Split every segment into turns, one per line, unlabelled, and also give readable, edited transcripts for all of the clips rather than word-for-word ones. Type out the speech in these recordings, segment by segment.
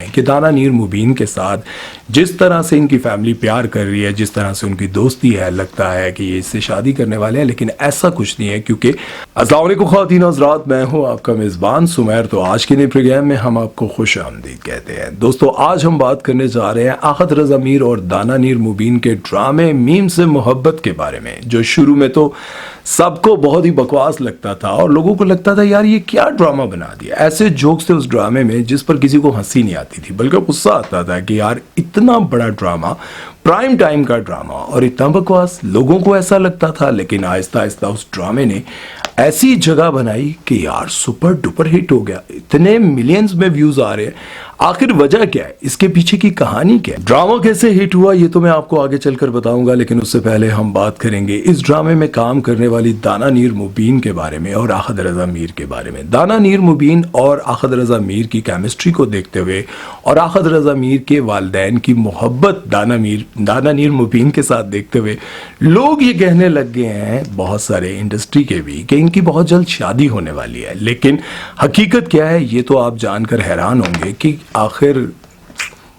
हैं कि दाना नीर मुबीन के साथ जिस तरह से इनकी फैमिली प्यार कर रही है, जिस तरह से उनकी दोस्ती है, लगता है कि ये इससे शादी करने वाले हैं, लेकिन ऐसा कुछ नहीं है। क्योंकि अस्सलाम वालेकुम ख़वातीन हज़रात, मैं हूं आपका मेज़बान सुमैर। तो आज के नए प्रोग्राम में हम आपको खुश आमदीद कहते हैं। दोस्तों, आज हम बात करने जा रहे हैं आहत रज़ा मीर और दाना नीर मुबीन के ड्रामे मीम से मोहब्बत के बारे में, जो शुरू में तो सबको बहुत ही बकवास लगता था और लोगों को लगता था यार ये क्या ड्रामा बना दिया। ऐसे जोक्स थे उस ड्रामे में जिस पर किसी को हंसी नहीं आती थी, बल्कि गुस्सा आता था कि यार इतना बड़ा ड्रामा, प्राइम टाइम का ड्रामा और इतना बकवास। लोगों को ऐसा लगता था, लेकिन आहिस्ता आहिस्ता उस ड्रामे ने ऐसी जगह बनाई कि यार सुपर डुपर हिट हो गया। इतने मिलियंस में व्यूज आ रहे हैं। आखिर वजह क्या है, इसके पीछे की कहानी क्या है, ड्रामा कैसे हिट हुआ, ये तो मैं आपको आगे चलकर बताऊंगा। लेकिन उससे पहले हम बात करेंगे इस ड्रामे में काम करने वाली दाना नीर मुबीन के बारे में और आहत रज़ा मीर के बारे में। दाना नीर मुबीन और आहत रज़ा मीर की केमिस्ट्री को देखते हुए और आहत रज़ा मीर के वालिदैन की मोहब्बत दाना नीर मुबीन के साथ देखते हुए लोग ये कहने लग गए हैं, बहुत सारे इंडस्ट्री के भी, कि इनकी बहुत जल्द शादी होने वाली है। लेकिन हकीकत क्या है ये तो आप जानकर हैरान होंगे कि आखिर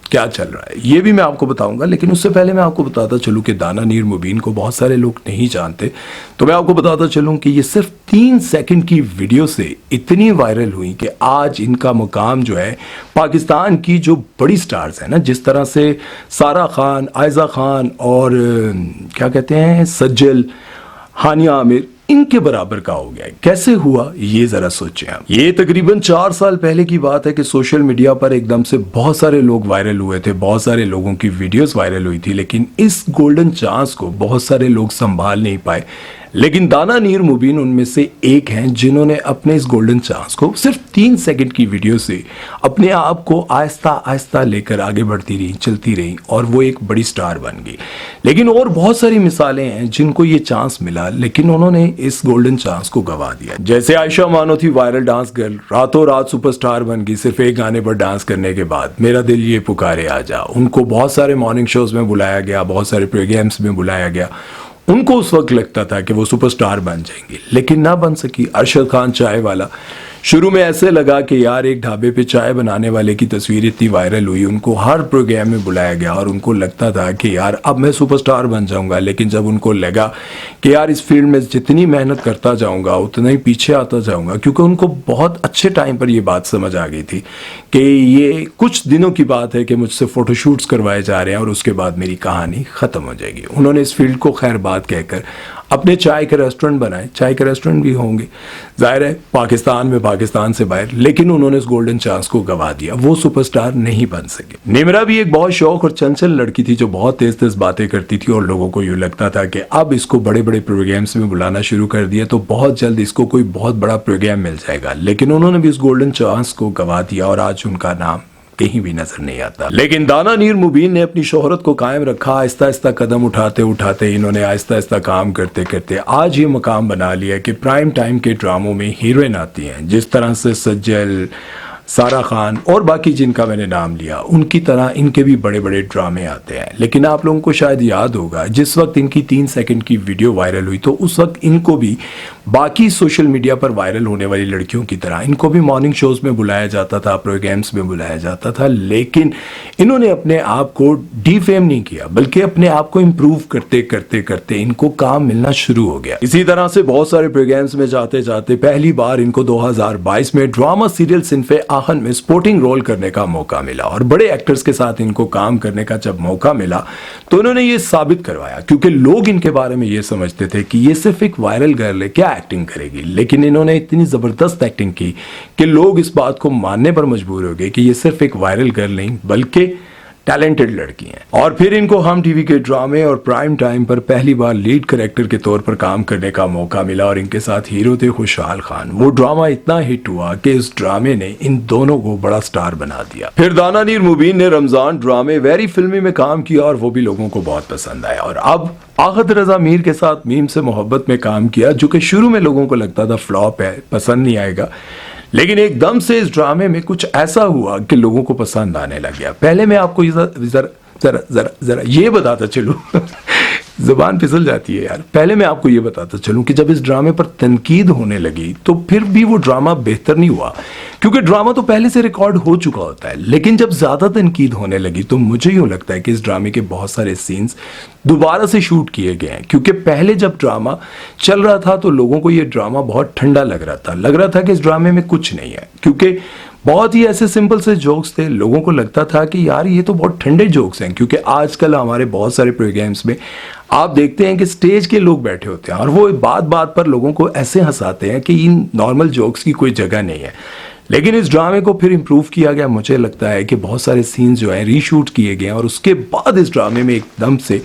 क्या चल रहा है, ये भी मैं आपको बताऊंगा। लेकिन उससे पहले मैं आपको बताता चलूं कि दाना नीर मुबीन को बहुत सारे लोग नहीं जानते, तो मैं आपको बताता चलूं कि ये सिर्फ 3 सेकंड की वीडियो से इतनी वायरल हुई कि आज इनका मुकाम जो है पाकिस्तान की जो बड़ी स्टार्स है ना, जिस तरह से सारा खान, आयजा खान और क्या कहते हैं सज्जल, हानिया आमिर, इनके बराबर का हो गया है। कैसे हुआ ये जरा सोचें आप। ये तकरीबन 4 साल पहले की बात है कि सोशल मीडिया पर एकदम से बहुत सारे लोग वायरल हुए थे, बहुत सारे लोगों की वीडियोस वायरल हुई थी। लेकिन इस गोल्डन चांस को बहुत सारे लोग संभाल नहीं पाए। लेकिन दाना नीर मुबीन उनमें से एक हैं जिन्होंने अपने इस गोल्डन चांस को सिर्फ 3 सेकंड की वीडियो से अपने आप को आहिस्ता आहिस्ता लेकर आगे बढ़ती रही, चलती रही और वो एक बड़ी स्टार बन गई। लेकिन और बहुत सारी मिसालें हैं जिनको ये चांस मिला, लेकिन उन्होंने इस गोल्डन चांस को गवा दिया। जैसे आयशा मानो थी वायरल डांस गर्ल, रातों रात सुपरस्टार बन गई सिर्फ एक गाने पर डांस करने के बाद, मेरा दिल ये पुकारे आजा। उनको बहुत सारे मॉर्निंग शोज में बुलाया गया, बहुत सारे प्रोग्राम्स में बुलाया गया। उनको उस वक्त लगता था कि वो सुपरस्टार बन जाएंगी, लेकिन ना बन सकी। अरशद खान चाय वाला, शुरू में ऐसे लगा कि यार एक ढाबे पे चाय बनाने वाले की तस्वीर इतनी वायरल हुई, उनको हर प्रोग्राम में बुलाया गया और उनको लगता था कि यार अब मैं सुपरस्टार बन जाऊंगा। लेकिन जब उनको लगा कि यार इस फील्ड में जितनी मेहनत करता जाऊंगा उतना ही पीछे आता जाऊंगा, क्योंकि उनको बहुत अच्छे टाइम पर यह बात समझ आ गई थी कि ये कुछ दिनों की बात है कि मुझसे फोटोशूट्स करवाए जा रहे हैं और उसके बाद मेरी कहानी खत्म हो जाएगी। उन्होंने इस फील्ड को खैर बात कहकर अपने चाय के रेस्टोरेंट बनाए। चाय के रेस्टोरेंट भी होंगे जाहिर है पाकिस्तान में, पाकिस्तान से बाहर, लेकिन उन्होंने इस गोल्डन चांस को गवा दिया। वो सुपरस्टार नहीं बन सके। निमरा भी एक बहुत शौक और चंचल लड़की थी जो बहुत तेज तेज बातें करती थी और लोगों को यूँ लगता था कि अब इसको बड़े बड़े प्रोग्राम्स में बुलाना शुरू कर दिया तो बहुत जल्द इसको कोई बहुत बड़ा प्रोग्राम मिल जाएगा। लेकिन उन्होंने भी इस गोल्डन चांस को गवा दिया और आज उनका नाम कहीं भी नजर नहीं आता। लेकिन दाना नीर मुबीन ने अपनी शोहरत को कायम रखा। आहिस्ता आहिस्ता कदम उठाते उठाते इन्होंने आहिस्ता आहिस्ता काम करते करते आज ये मकाम बना लिया कि प्राइम टाइम के ड्रामों में हीरोइन आती हैं, जिस तरह से सज्जल, सारा खान और बाकी जिनका मैंने नाम लिया, उनकी तरह इनके भी बड़े बड़े ड्रामे आते हैं। लेकिन आप लोगों को शायद याद होगा जिस वक्त इनकी 3 सेकंड की वीडियो वायरल हुई तो उस वक्त इनको भी बाकी सोशल मीडिया पर वायरल होने वाली लड़कियों की तरह इनको भी मॉर्निंग शोज में बुलाया जाता था, प्रोग्राम्स में बुलाया जाता था। लेकिन इन्होंने अपने आप को डीफेम नहीं किया, बल्कि अपने आप को इम्प्रूव करते करते करते इनको काम मिलना शुरू हो गया। इसी तरह से बहुत सारे प्रोग्राम्स में जाते जाते पहली बार इनको 2022 में ड्रामा सीरियल सिनफे आखन में स्पोर्टिंग रोल करने का मौका मिला और बड़े एक्टर्स के साथ इनको काम करने का जब मौका मिला तो इन्होंने ये साबित करवाया, क्योंकि लोग इनके बारे में ये समझते थे कि ये सिर्फ एक वायरल गर्ल है, क्या एक्टिंग करेगी। लेकिन इन्होंने इतनी जबरदस्त एक्टिंग की कि लोग इस बात को मानने पर मजबूर हो गए कि ये सिर्फ एक वायरल गर्ल नहीं बल्कि टैलेंटेड लड़की हैं। और फिर इनको हम टीवी के ड्रामे और प्राइम टाइम पर पहली बार लीड कैरेक्टर के तौर पर काम करने का मौका मिला और इनके साथ हीरो थे खुशहाल खान। वो ड्रामा इतना हिट हुआ कि इस ड्रामे ने इन दोनों को बड़ा स्टार बना दिया। फिर दाना नीर मुबीन ने रमजान ड्रामे वेरी फिल्मी में काम किया और वो भी लोगों को बहुत पसंद आया। और अब आहत रज़ा मीर के साथ मीम से मोहब्बत में काम किया, जो कि शुरू में लोगों को लगता था फ्लॉप है, पसंद नहीं आएगा। लेकिन एकदम से इस ड्रामे में कुछ ऐसा हुआ कि लोगों को पसंद आने लग गया। पहले मैं आपको जरा ये बताता चलूं जुबान फिसल जाती है यार। पहले मैं आपको ये बताता चलूं कि जब इस ड्रामे पर तनकीद होने लगी तो फिर भी वो ड्रामा बेहतर नहीं हुआ, क्योंकि ड्रामा तो पहले से रिकॉर्ड हो चुका होता है। लेकिन जब ज्यादा तनकीद होने लगी तो मुझे यूं लगता है कि इस ड्रामे के बहुत सारे सीन्स दोबारा से शूट किए गए हैं, क्योंकि पहले जब ड्रामा चल रहा था तो लोगों को ये ड्रामा बहुत ठंडा लग रहा था कि इस ड्रामे में कुछ नहीं है, क्योंकि बहुत ही ऐसे सिंपल से जोक्स थे। लोगों को लगता था कि यार ये तो बहुत ठंडे जोक्स हैं, क्योंकि आजकल हमारे बहुत सारे प्रोग्राम्स में आप देखते हैं कि स्टेज के लोग बैठे होते हैं और वो बात बात पर लोगों को ऐसे हंसाते हैं कि इन नॉर्मल जोक्स की कोई जगह नहीं है। लेकिन इस ड्रामे को फिर इंप्रूव किया गया। मुझे लगता है कि बहुत सारे सीन्स जो हैं रीशूट किए गए हैं और उसके बाद इस ड्रामे में एकदम से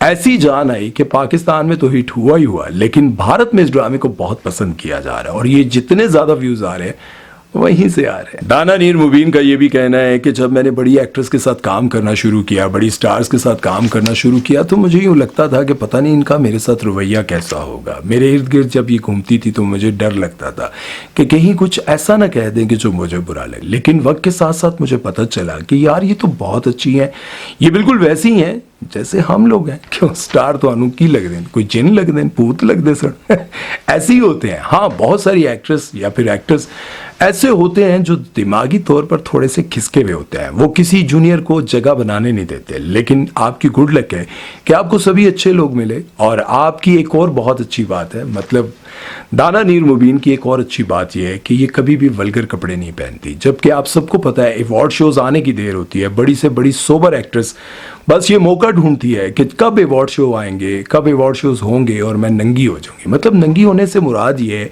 ऐसी जान आई कि पाकिस्तान में तो हिट हुआ ही हुआ, लेकिन भारत में इस ड्रामे को बहुत पसंद किया जा रहा है और ये जितने ज्यादा व्यूज आ रहे हैं वहीं से आ रहे हैं। दाना नीर मुबीन का ये भी कहना है कि जब मैंने बड़ी एक्ट्रेस के साथ काम करना शुरू किया, बड़ी स्टार्स के साथ काम करना शुरू किया, तो मुझे यूँ लगता था कि पता नहीं इनका मेरे साथ रवैया कैसा होगा। मेरे इर्द गिर्द जब ये घूमती थी तो मुझे डर लगता था कि कहीं कुछ ऐसा ना कह दें कि जो मुझे बुरा लगे। लेकिन वक्त के साथ साथ मुझे पता चला कि यार ये तो बहुत अच्छी है, ये बिल्कुल वैसी ही हैं जैसे हम लोग हैं। क्यों स्टार तो अनु की लग दें, कोई जिन लग दें, भूत लग दे सर ऐसे ही होते हैं। हाँ, बहुत सारी एक्ट्रेस या फिर एक्टर्स ऐसे होते हैं जो दिमागी तौर पर थोड़े से खिसके हुए होते हैं, वो किसी जूनियर को जगह बनाने नहीं देते। लेकिन आपकी गुड लक है कि आपको सभी अच्छे लोग मिले। और आपकी एक और बहुत अच्छी बात है, मतलब दाना नीर मुबीन की एक और अच्छी बात यह है कि ये कभी भी वल्गर कपड़े नहीं पहनती, जबकि आप सबको पता है अवार्ड शोज आने की देर होती है। बड़ी से बड़ी सोबर एक्ट्रेस बस ये मौका ढूंढती है कि कब अवार्ड शो आएंगे, कब अवार्ड शोज होंगे और मैं नंगी हो जाऊंगी। मतलब नंगी होने से मुराद ये है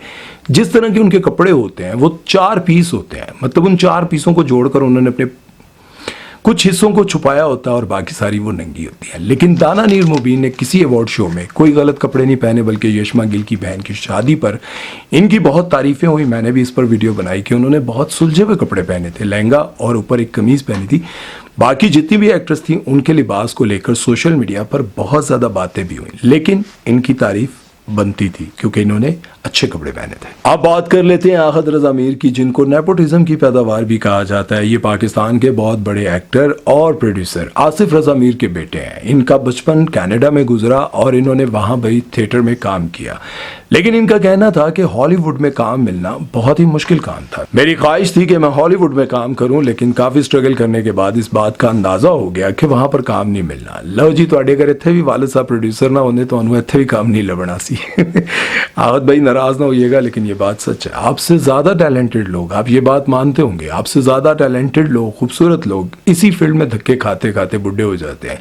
जिस तरह के उनके कपड़े होते हैं वो 4 पीस होते हैं, मतलब उन 4 पीसों को जोड़कर उन्होंने अपने कुछ हिस्सों को छुपाया होता है और बाकी सारी वो नंगी होती है। लेकिन दाना नीर मुबीन ने किसी अवार्ड शो में कोई गलत कपड़े नहीं पहने, बल्कि यशमा गिल की बहन की शादी पर इनकी बहुत तारीफें हुई। मैंने भी इस पर वीडियो बनाई कि उन्होंने बहुत सुलझे हुए कपड़े पहने थे, लहंगा और ऊपर एक कमीज पहनी थी। बाकी जितनी भी एक्ट्रेस थी उनके लिबास को लेकर सोशल मीडिया पर बहुत ज्यादा बातें भी हुई, लेकिन इनकी तारीफ बनती थी क्योंकि इन्होंने अच्छे कपड़े पहने थे। अब बात कर लेते हैं आहद रजा मीर की, जिनको नेपोटिज्म की पैदावार भी कहा जाता है। ये पाकिस्तान के बहुत बड़े एक्टर और प्रोड्यूसर आसिफ रजा मीर के बेटे हैं। इनका बचपन कनाडा में गुजरा और इन्होंने वहां भी थिएटर में काम किया, लेकिन इनका कहना था कि हॉलीवुड में काम मिलना बहुत ही मुश्किल काम था। मेरी ख्वाहिश थी कि मैं हॉलीवुड में काम करूं, लेकिन काफी स्ट्रगल करने के बाद इस बात का अंदाजा हो गया कि वहां पर काम नहीं मिलना। लो जी, तो अगर इतने भी वालिद साहब प्रोड्यूसर ना होने तो इतने भी काम नहीं लबना सी आहद भाई नाराज ना होइएगा, लेकिन ये बात सच है। आपसे ज्यादा टैलेंटेड लोग, आप ये बात मानते होंगे, आपसे ज्यादा टैलेंटेड लोग, खूबसूरत लोग इसी फील्ड में धक्के खाते खाते बुढ़े हो जाते हैं,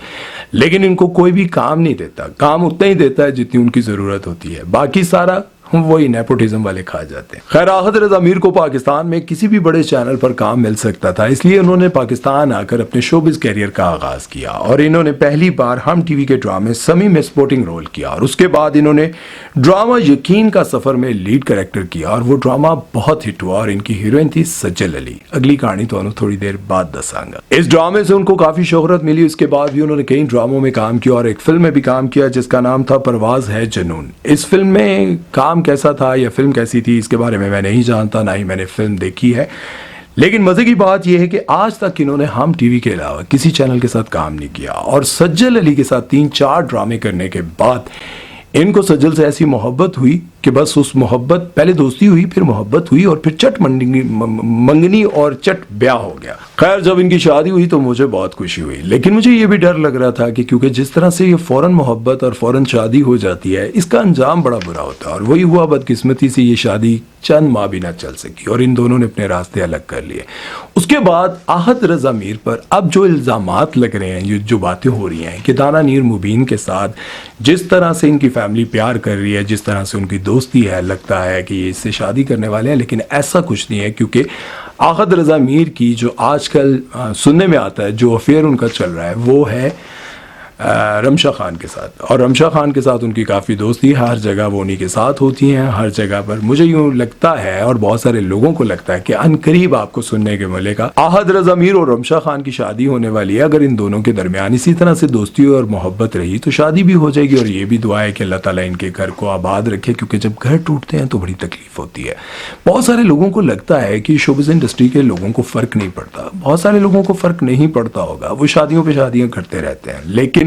लेकिन इनको कोई भी काम नहीं देता। काम उतना ही देता है जितनी उनकी जरूरत होती है, बाकी सारा वही नेपोटिज्म वाले खा जाते हैं। खैर, आहद रजा मीर को पाकिस्तान में किसी भी बड़े चैनल पर काम मिल सकता था, इसलिए उन्होंने पाकिस्तान आकर अपने शोबिज कैरियर का आगाज किया और इन्होंने पहली बार हम टीवी के ड्रामे समी में सपोर्टिंग रोल किया और उसके बाद इन्होंने ड्रामा यकीन का सफर में लीड कैरेक्टर किया और वो ड्रामा बहुत हिट हुआ और इनकी हीरोइन थी सज्जल अली। अगली कहानी तो थोड़ी देर बाद दसांगा। इस ड्रामे से उनको काफी शोहरत मिली। उसके बाद भी उन्होंने कई ड्रामों में काम किया और एक फिल्म में भी काम किया जिसका नाम था परवाज है जुनून। इस फिल्म में काम कैसा था या फिल्म कैसी थी इसके बारे में मैं नहीं जानता, ना ही मैंने फिल्म देखी है, लेकिन मजे की बात यह है कि आज तक इन्होंने हम टीवी के अलावा किसी चैनल के साथ काम नहीं किया और सज्जल अली के साथ 3-4 ड्रामे करने के बाद इनको सज्जल से ऐसी मोहब्बत हुई कि बस उस मोहब्बत, पहले दोस्ती हुई, फिर मोहब्बत हुई और फिर चट मंगनी और चट ब्याह हो गया। खैर, जब इनकी शादी हुई तो मुझे बहुत खुशी हुई, लेकिन मुझे ये भी डर लग रहा था कि क्योंकि जिस तरह से ये फौरन मोहब्बत और फौरन शादी हो जाती है, इसका अंजाम बड़ा बुरा होता है। और वही हुआ, बदकिस्मती से ये शादी चंद माह भी ना चल सकी और इन दोनों ने अपने रास्ते अलग कर लिए। उसके बाद आहद रजा मीर पर अब जो इल्जामात लग रहे हैं, जो बातें हो रही हैं कि दाना नीर मुबीन के साथ जिस तरह से इनकी फैमिली प्यार कर रही है, जिस तरह से उनकी दोस्ती है, लगता है कि ये इससे शादी करने वाले हैं, लेकिन ऐसा कुछ नहीं है। क्योंकि आहद रजा मीर की जो आजकल सुनने में आता है, जो अफेयर उनका चल रहा है, वो है रमशा खान के साथ। और रमशा खान के साथ उनकी काफ़ी दोस्ती है, हर जगह वो उन्हीं के साथ होती हैं, हर जगह पर। मुझे यूँ लगता है और बहुत सारे लोगों को लगता है कि अनकरीब आपको सुनने के मिलेगा आहद रजा मीर और रमशा खान की शादी होने वाली है। अगर इन दोनों के दरमियान इसी तरह से दोस्ती और मोहब्बत रही तो शादी भी हो जाएगी। और ये भी दुआ है कि अल्लाह ताला इनके घर को आबाद रखे, क्योंकि जब घर टूटते हैं तो बड़ी तकलीफ होती है। बहुत सारे लोगों को लगता है कि शोबिज़ इंडस्ट्री के लोगों को फ़र्क नहीं पड़ता, बहुत सारे लोगों को फ़र्क नहीं पड़ता होगा, वो शादियों पर शादियाँ करते रहते हैं। लेकिन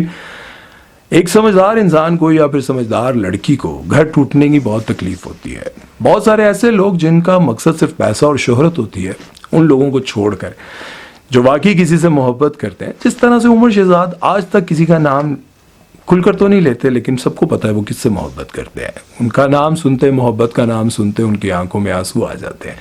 एक समझदार इंसान को या फिर समझदार लड़की को घर टूटने की बहुत तकलीफ होती है। बहुत सारे ऐसे लोग जिनका मकसद सिर्फ पैसा और शोहरत होती है, उन लोगों को छोड़कर जो वाकई किसी से मोहब्बत करते हैं। जिस तरह से उमर शहजाद आज तक किसी का नाम खुलकर तो नहीं लेते, लेकिन सबको पता है वो किससे मोहब्बत करते हैं। उनका नाम सुनते, मोहब्बत का नाम सुनते उनकी आंखों में आंसू आ जाते हैं।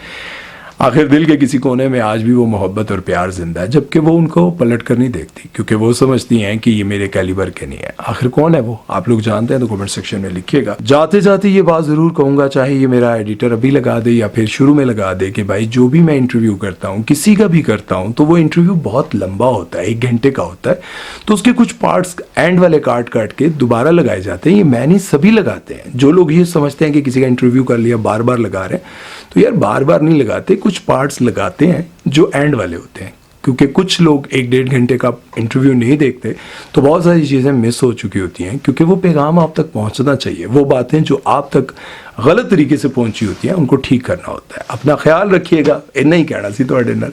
आखिर दिल के किसी कोने में आज भी वो मोहब्बत और प्यार जिंदा है, जबकि वो उनको पलट कर नहीं देखती, क्योंकि वो समझती हैं कि ये मेरे कैलिबर के नहीं है। आखिर कौन है वो, आप लोग जानते हैं तो कमेंट सेक्शन में लिखिएगा। जाते जाते ये बात जरूर कहूंगा, चाहे ये मेरा एडिटर अभी लगा दे या फिर शुरू में लगा दे, कि भाई जो भी मैं इंटरव्यू करता हूँ, किसी का भी करता हूँ, तो वो इंटरव्यू बहुत लंबा होता है, 1 घंटे का होता है। तो उसके कुछ पार्ट्स एंड वाले काट काट के दोबारा लगाए जाते हैं। ये मैं नहीं, सभी लगाते हैं। जो लोग ये समझते हैं कि किसी का इंटरव्यू कर लिया बार बार लगा रहे हैं, तो यार बार बार नहीं लगाते, कुछ पार्ट्स लगाते हैं जो एंड वाले होते हैं। क्योंकि कुछ लोग 1-1.5 घंटे का इंटरव्यू नहीं देखते, तो बहुत सारी चीज़ें मिस हो चुकी होती हैं, क्योंकि वो पैगाम आप तक पहुंचना चाहिए। वो बातें जो आप तक गलत तरीके से पहुंची होती हैं, उनको ठीक करना होता है। अपना ख्याल रखिएगा, इतना ही कहना सी थोड़े नाल।